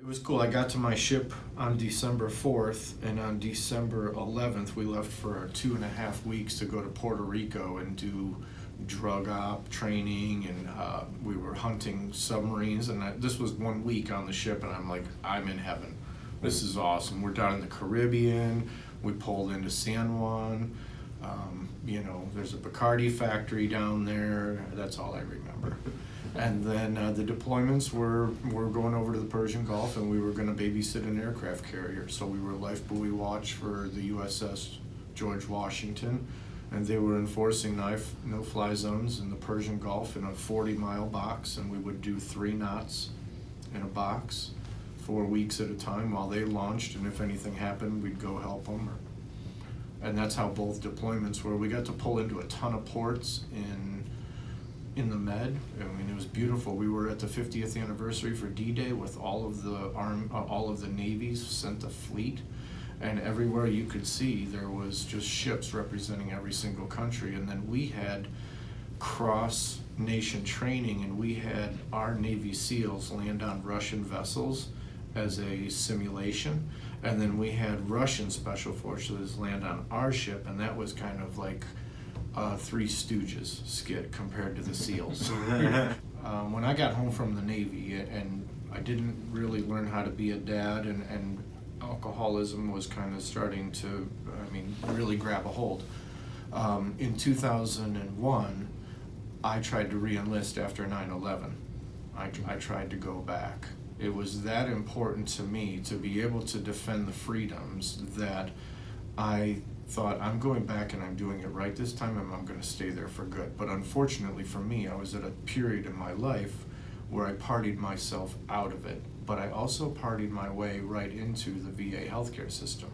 It was cool. I got to my ship on December 4th, and on December 11th, we left for 2.5 weeks to go to Puerto Rico and do drug op training, and we were hunting submarines. And this was 1 week on the ship, and I'm like, I'm in heaven. This is awesome. We're down in the Caribbean. We pulled into San Juan. There's a Bacardi factory down there. That's all I remember. And then the deployments were going over to the Persian Gulf, and we were going to babysit an aircraft carrier. So we were life buoy watch for the USS George Washington, and they were enforcing no-fly zones in the Persian Gulf in a 40-mile box, and we would do 3 knots in a box 4 weeks at a time while they launched, and if anything happened, we'd go help them. And that's how both deployments were. We got to pull into a ton of ports in the Med. I mean, it was beautiful. We were at the 50th anniversary for D-Day with all of the navies sent a fleet, and everywhere you could see there was just ships representing every single country. And then we had cross-nation training, and we had our Navy SEALs land on Russian vessels as a simulation, and then we had Russian special forces land on our ship, and that was kind of like Three Stooges skit compared to the SEALs. When I got home from the Navy, and I didn't really learn how to be a dad, and alcoholism was kind of starting to, really grab a hold. In 2001, I tried to re-enlist after 9/11. I tried to go back. It was that important to me to be able to defend the freedoms that I thought, I'm going back and I'm doing it right this time, and I'm going to stay there for good. But unfortunately for me, I was at a period in my life where I partied myself out of it, but I also partied my way right into the VA healthcare system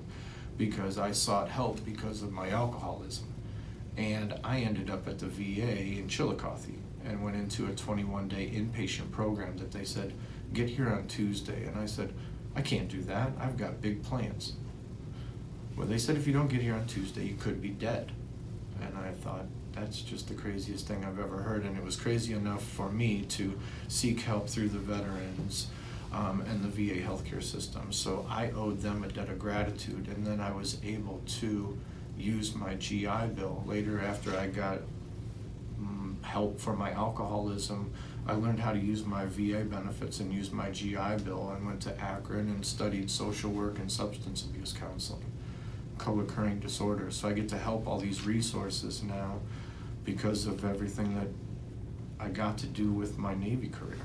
because I sought help because of my alcoholism. And I ended up at the VA in Chillicothe and went into a 21-day inpatient program that they said, get here on Tuesday. And I said, I can't do that. I've got big plans. Well, they said, if you don't get here on Tuesday, you could be dead. And I thought, that's just the craziest thing I've ever heard. And it was crazy enough for me to seek help through the veterans and the VA healthcare system. So I owed them a debt of gratitude. And then I was able to use my GI Bill. Later, after I got help for my alcoholism, I learned how to use my VA benefits and use my GI Bill, and went to Akron and studied social work and substance abuse counseling, co-occurring disorders. So I get to help all these resources now because of everything that I got to do with my Navy career.